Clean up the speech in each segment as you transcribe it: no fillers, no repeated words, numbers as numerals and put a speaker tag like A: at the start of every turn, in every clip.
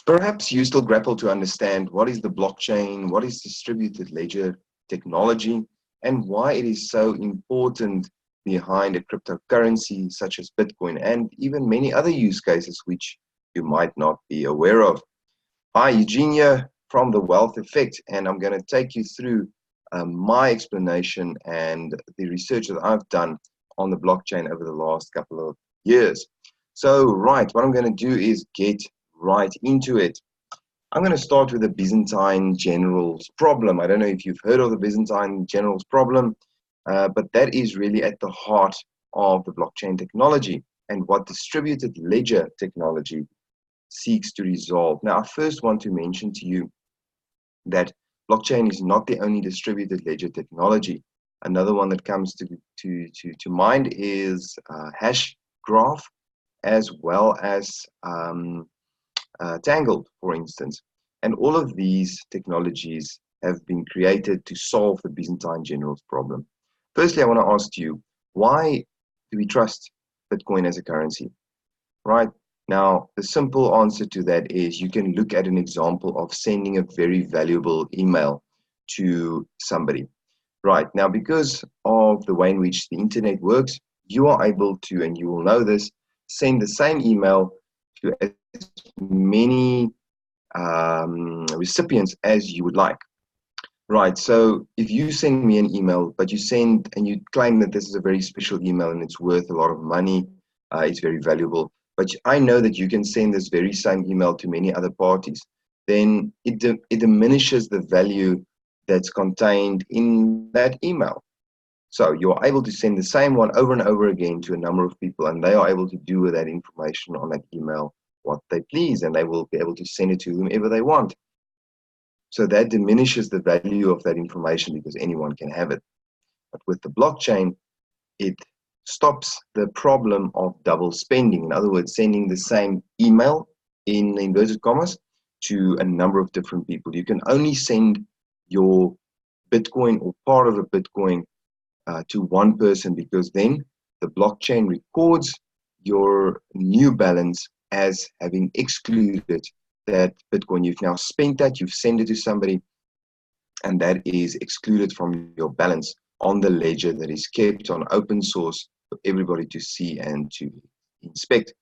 A: Perhaps you still grapple to understand what is the blockchain, what is distributed ledger technology, and why it is so important behind a cryptocurrency such as Bitcoin and even many other use cases which you might not be aware of. Hi, Eugenia from the Wealth Effect, and I'm going to take you through my explanation and the research that I've done on the blockchain over the last couple of years. So, right, what I'm going to do is get right into it. I'm going to start with the Byzantine generals problem. I don't know if you've heard of the Byzantine generals problem, but that is really at the heart of the blockchain technology and what distributed ledger technology seeks to resolve. Now, I first want to mention to you that blockchain is not the only distributed ledger technology. Another one that comes to mind is hash graph, as well as Tangled, for instance. And all of these technologies have been created to solve the Byzantine generals problem. Firstly, I want to ask you, why do we trust Bitcoin as a currency? Right? Now, the simple answer to that is you can look at an example of sending a very valuable email to somebody. Right. Now, because of the way in which the internet works, you are able to, and you will know this, send the same email to as many recipients as you would like. Right. So if you send me an email, but you send and you claim that this is a very special email and it's worth a lot of money, it's very valuable, but I know that you can send this very same email to many other parties, then it diminishes the value that's contained in that email. So you're able to send the same one over and over again to a number of people, and they are able to do with that information on that email what they please, and they will be able to send it to whomever they want. So that diminishes the value of that information because anyone can have it. But with the blockchain, it stops the problem of double spending. In other words, sending the same email in inverted commas to a number of different people. You can only send your Bitcoin or part of a Bitcoin to one person, because then the blockchain records your new balance as having excluded that Bitcoin. You've now spent that, you've sent it to somebody, and that is excluded from your balance on the ledger that is kept on open source for everybody to see and to inspect.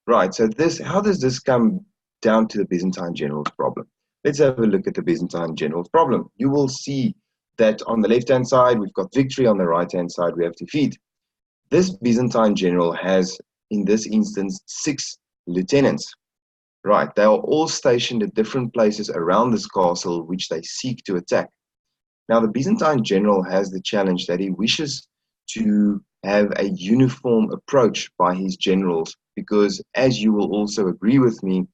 A: Right, so how does this come down to the Byzantine generals problem? Let's have a look at the Byzantine generals problem. You will see that on the left-hand side, we've got victory. On the right-hand side, we have defeat. This Byzantine general has, in this instance, 6 lieutenants. Right, they are all stationed at different places around this castle, which they seek to attack. Now, the Byzantine general has the challenge that he wishes to have a uniform approach by his generals, because, as you will also agree with me,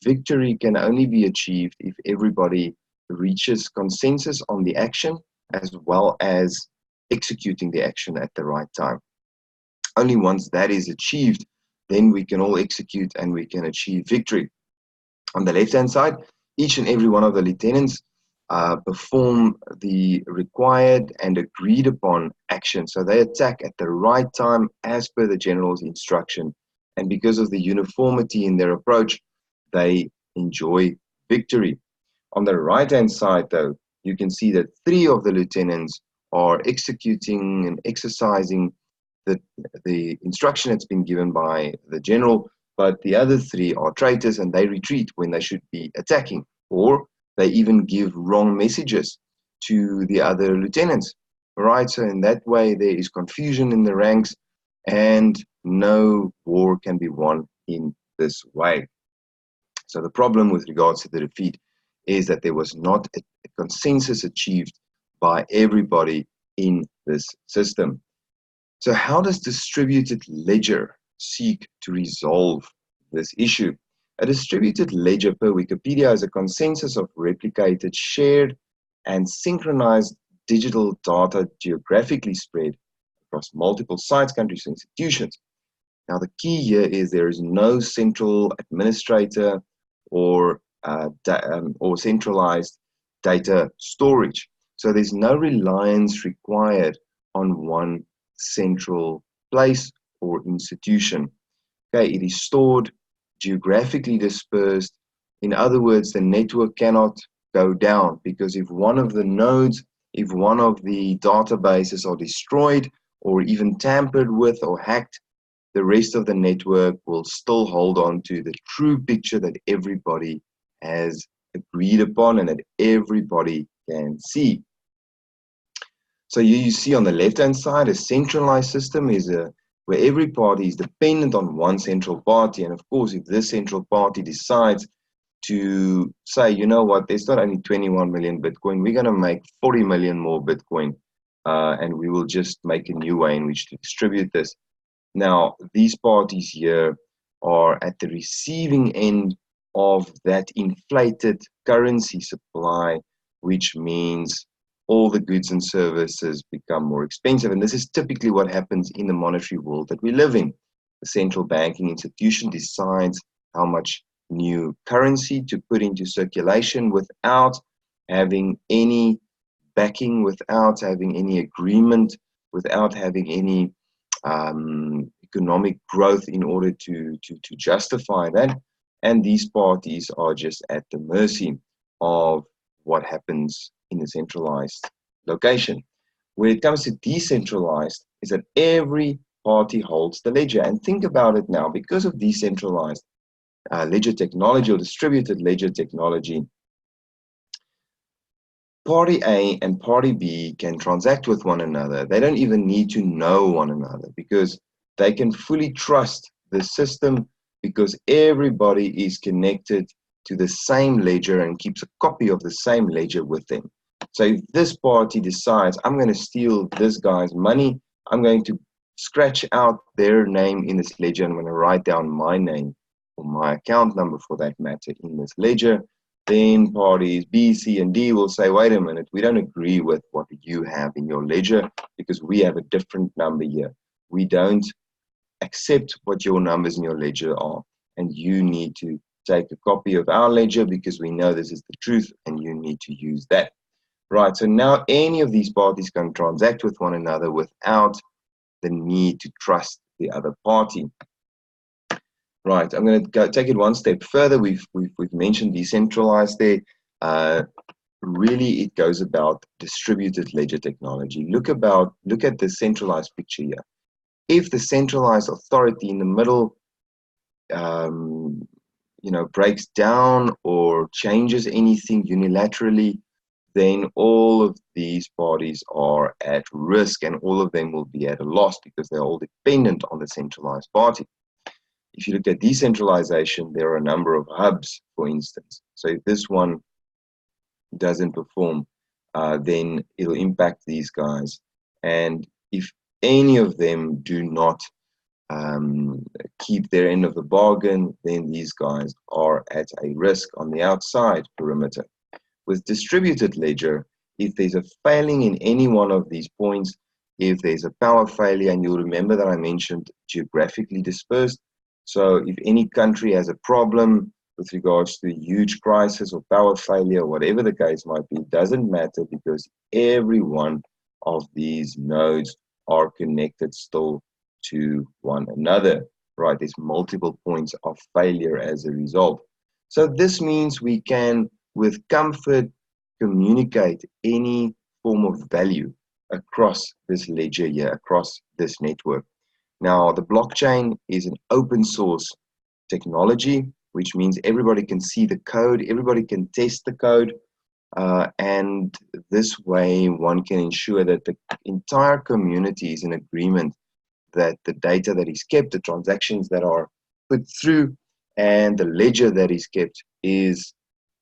A: victory can only be achieved if everybody reaches consensus on the action as well as executing the action at the right time. Only once that is achieved, then we can all execute and we can achieve victory. On the left-hand side, each and every one of the lieutenants perform the required and agreed upon action. So they attack at the right time as per the general's instruction. And because of the uniformity in their approach, they enjoy victory. On the right-hand side, though, you can see that 3 of the lieutenants are executing and exercising the instruction that's been given by the general, but the other 3 are traitors and they retreat when they should be attacking, or they even give wrong messages to the other lieutenants. Right, so in that way, there is confusion in the ranks and no war can be won in this way. So the problem with regards to the defeat is that there was not a consensus achieved by everybody in this system. So how does distributed ledger seek to resolve this issue? A distributed ledger, per Wikipedia, is a consensus of replicated, shared, and synchronized digital data geographically spread across multiple sites, countries, and institutions. Now, the key here is there is no central administrator or centralized data storage. So there's no reliance required on one central place or institution. Okay, it is stored geographically dispersed In other words, the network cannot go down, because if one of the nodes, if one of the databases are destroyed or even tampered with or hacked, the rest of the network will still hold on to the true picture that everybody has agreed upon and that everybody can see. So you see on the left-hand side, a centralized system is where every party is dependent on one central party. And of course, if this central party decides to say, you know what, there's not only 21 million Bitcoin, we're going to make 40 million more Bitcoin, and we will just make a new way in which to distribute this. Now, these parties here are at the receiving end of that inflated currency supply, which means all the goods and services become more expensive. And this is typically what happens in the monetary world that we live in. The central banking institution decides how much new currency to put into circulation without having any backing, without having any agreement, without having any economic growth in order to justify that. And these parties are just at the mercy of what happens in a centralized location. When it comes to decentralized, is that every party holds the ledger. And think about it now, because of decentralized ledger technology or distributed ledger technology, Party A and Party B can transact with one another. They don't even need to know one another, because they can fully trust the system, because everybody is connected to the same ledger and keeps a copy of the same ledger with them. So if this party decides, I'm going to steal this guy's money, I'm going to scratch out their name in this ledger, and I'm going to write down my name or my account number for that matter in this ledger, then parties B, C, and D will say, wait a minute, we don't agree with what you have in your ledger because we have a different number here. We don't accept what your numbers in your ledger are, and you need to take a copy of our ledger because we know this is the truth and you need to use that. Right, so now any of these parties can transact with one another without the need to trust the other party. Right, I'm going to take it one step further. We've mentioned decentralized there. Really, it goes about distributed ledger technology. Look at the centralized picture here. If the centralized authority in the middle, breaks down or changes anything unilaterally, then all of these parties are at risk, and all of them will be at a loss because they're all dependent on the centralized party. If you look at decentralization, there are a number of hubs, for instance. So if this one doesn't perform, then it'll impact these guys. And if any of them do not keep their end of the bargain, then these guys are at a risk on the outside perimeter. With distributed ledger, if there's a failing in any one of these points, if there's a power failure, and you'll remember that I mentioned geographically dispersed, so if any country has a problem with regards to a huge crisis or power failure, whatever the case might be, it doesn't matter, because every one of these nodes are connected still to one another, right? There's multiple points of failure as a result. So this means we can, with comfort, communicate any form of value across this ledger here, across this network. Now, the blockchain is an open source technology, which means everybody can see the code, everybody can test the code, and this way one can ensure that the entire community is in agreement that the data that is kept, the transactions that are put through, and the ledger that is kept is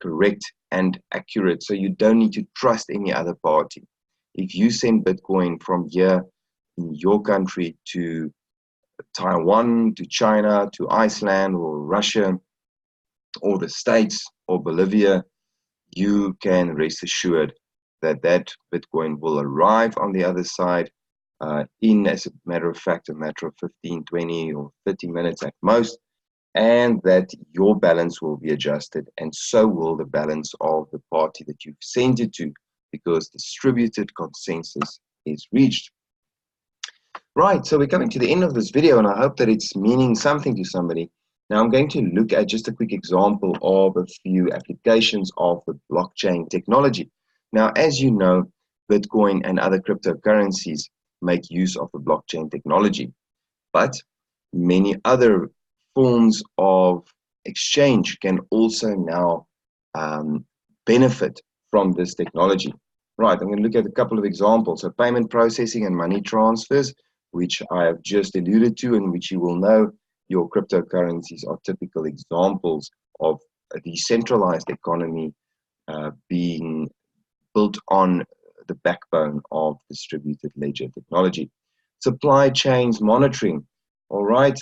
A: correct and accurate. So you don't need to trust any other party. If you send Bitcoin from here in your country to Taiwan, to China, to Iceland, or Russia, or the States, or Bolivia, you can rest assured that that Bitcoin will arrive on the other side in, as a matter of fact, a matter of 15, 20, or 30 minutes at most, and that your balance will be adjusted, and so will the balance of the party that you've sent it to, because distributed consensus is reached. Right, so we're coming to the end of this video, and I hope that it's meaning something to somebody. Now I'm going to look at just a quick example of a few applications of the blockchain technology. Now, as you know, Bitcoin and other cryptocurrencies make use of the blockchain technology, but many other forms of exchange can also now benefit from this technology. Right, I'm going to look at a couple of examples. So payment processing and money transfers, which I have just alluded to and which you will know, your cryptocurrencies are typical examples of a decentralized economy being built on the backbone of distributed ledger technology. Supply chains monitoring. All right,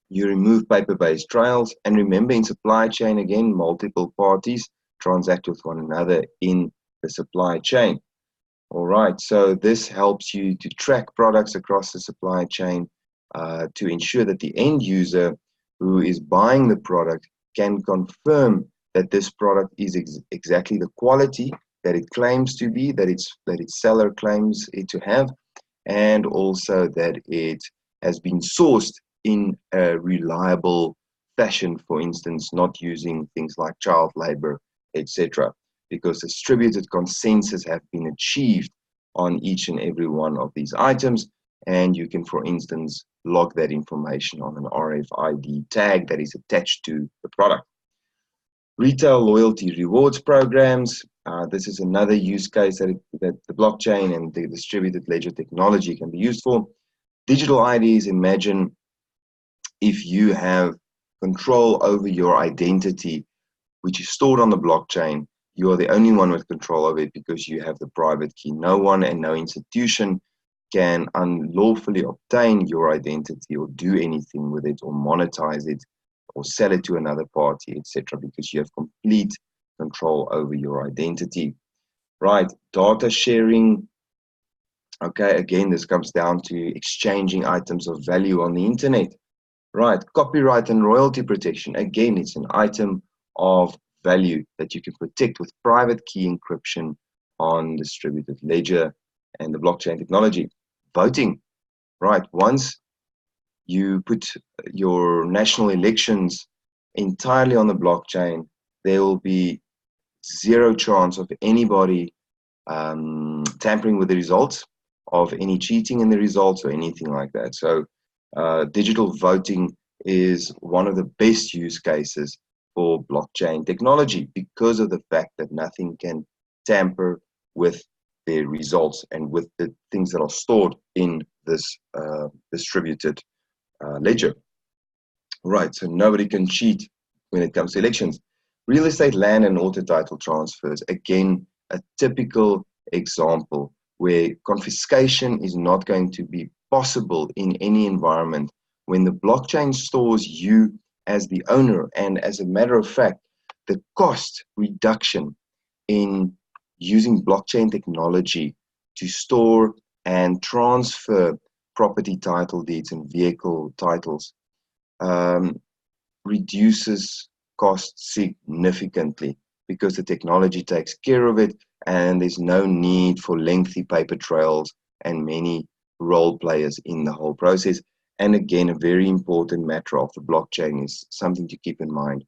A: you remove paper-based trails, and remember, in supply chain, again, multiple parties transact with one another in the supply chain. All right, so this helps you to track products across the supply chain to ensure that the end user who is buying the product can confirm that this product is exactly the quality that it claims to be, that its seller claims it to have, and also that it has been sourced in a reliable fashion, for instance, not using things like child labor, etc., because distributed consensus have been achieved on each and every one of these items, and you can, for instance, log that information on an RFID tag that is attached to the product. Retail loyalty rewards programs. This is another use case that the blockchain and the distributed ledger technology can be used for. Digital IDs, imagine if you have control over your identity, which is stored on the blockchain. You are the only one with control of it because you have the private key. No one and no institution can unlawfully obtain your identity or do anything with it or monetize it or sell it to another party, etc., because you have complete control over your identity. Right, data sharing. Okay, again, this comes down to exchanging items of value on the internet. Right, copyright and royalty protection. Again, it's an item of value that you can protect with private key encryption on distributed ledger and the blockchain technology. Voting. Right, once you put your national elections entirely on the blockchain, there will be zero chance of anybody tampering with the results, of any cheating in the results or anything like that. So digital voting is one of the best use cases for blockchain technology because of the fact that nothing can tamper with their results and with the things that are stored in this distributed ledger. Right, so nobody can cheat when it comes to elections. Real estate, land, and auto title transfers. Again, a typical example where confiscation is not going to be possible in any environment when the blockchain stores you as the owner. And as a matter of fact, the cost reduction in using blockchain technology to store and transfer property title deeds and vehicle titles reduces costs significantly because the technology takes care of it and there's no need for lengthy paper trails and many role players in the whole process. And again, a very important matter of the blockchain is something to keep in mind.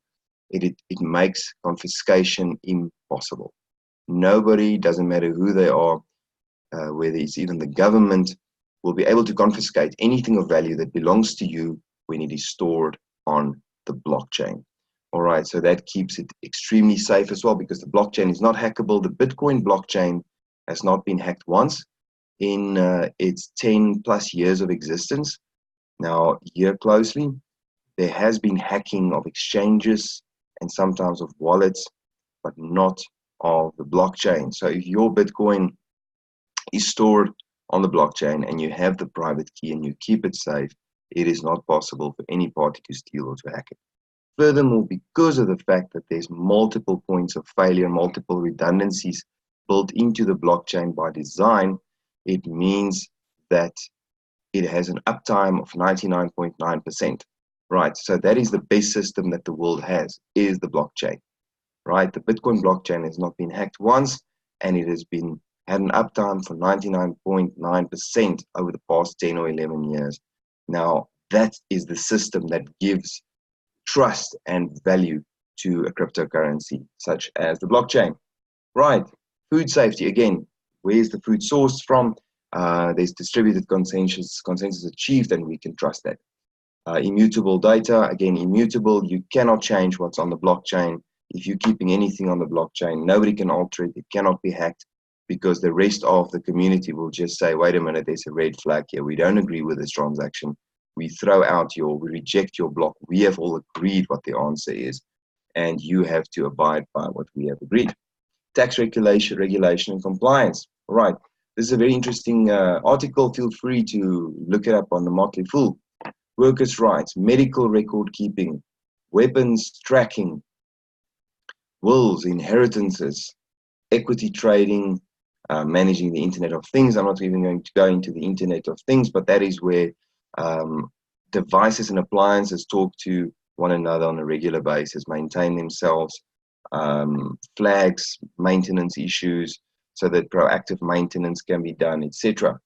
A: It makes confiscation impossible. Nobody, doesn't matter who they are, whether it's even the government, will be able to confiscate anything of value that belongs to you when it is stored on the blockchain. All right, so that keeps it extremely safe as well because the blockchain is not hackable. The Bitcoin blockchain has not been hacked once in its 10 plus years of existence. Now, hear closely, there has been hacking of exchanges and sometimes of wallets, but not of the blockchain. So if your Bitcoin is stored on the blockchain and you have the private key and you keep it safe, it is not possible for any party to steal or to hack it. Furthermore, because of the fact that there's multiple points of failure, multiple redundancies built into the blockchain by design, it means that it has an uptime of 99.9%. Right, so that is the best system that the world has, is the blockchain. Right, the Bitcoin blockchain has not been hacked once, and it has been had an uptime for 99.9% over the past 10 or 11 years. Now, that is the system that gives trust and value to a cryptocurrency such as the blockchain. Right, food safety, again, where's the food sourced from? There's distributed consensus achieved, and we can trust that. Immutable data, again, immutable, you cannot change what's on the blockchain. If you're keeping anything on the blockchain, nobody can alter it, it cannot be hacked, because the rest of the community will just say, wait a minute, there's a red flag here, we don't agree with this transaction, we reject your block, we have all agreed what the answer is, and you have to abide by what we have agreed. Tax regulation and compliance. All right, this is a very interesting article, feel free to look it up on the Motley Fool. Workers' rights, medical record keeping, weapons tracking, wills, inheritances, equity trading, managing the Internet of Things. I'm not even going to go into the Internet of Things, but that is where devices and appliances talk to one another on a regular basis, maintain themselves, flags, maintenance issues, so that proactive maintenance can be done, etc.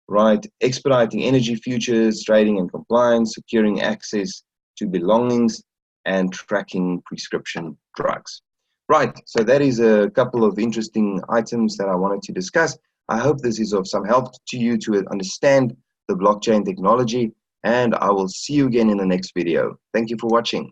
A: Right, expediting energy futures, trading and compliance, securing access to belongings, and tracking prescription drugs. Right, so that is a couple of interesting items that I wanted to discuss. I hope this is of some help to you to understand the blockchain technology, and I will see you again in the next video. Thank you for watching.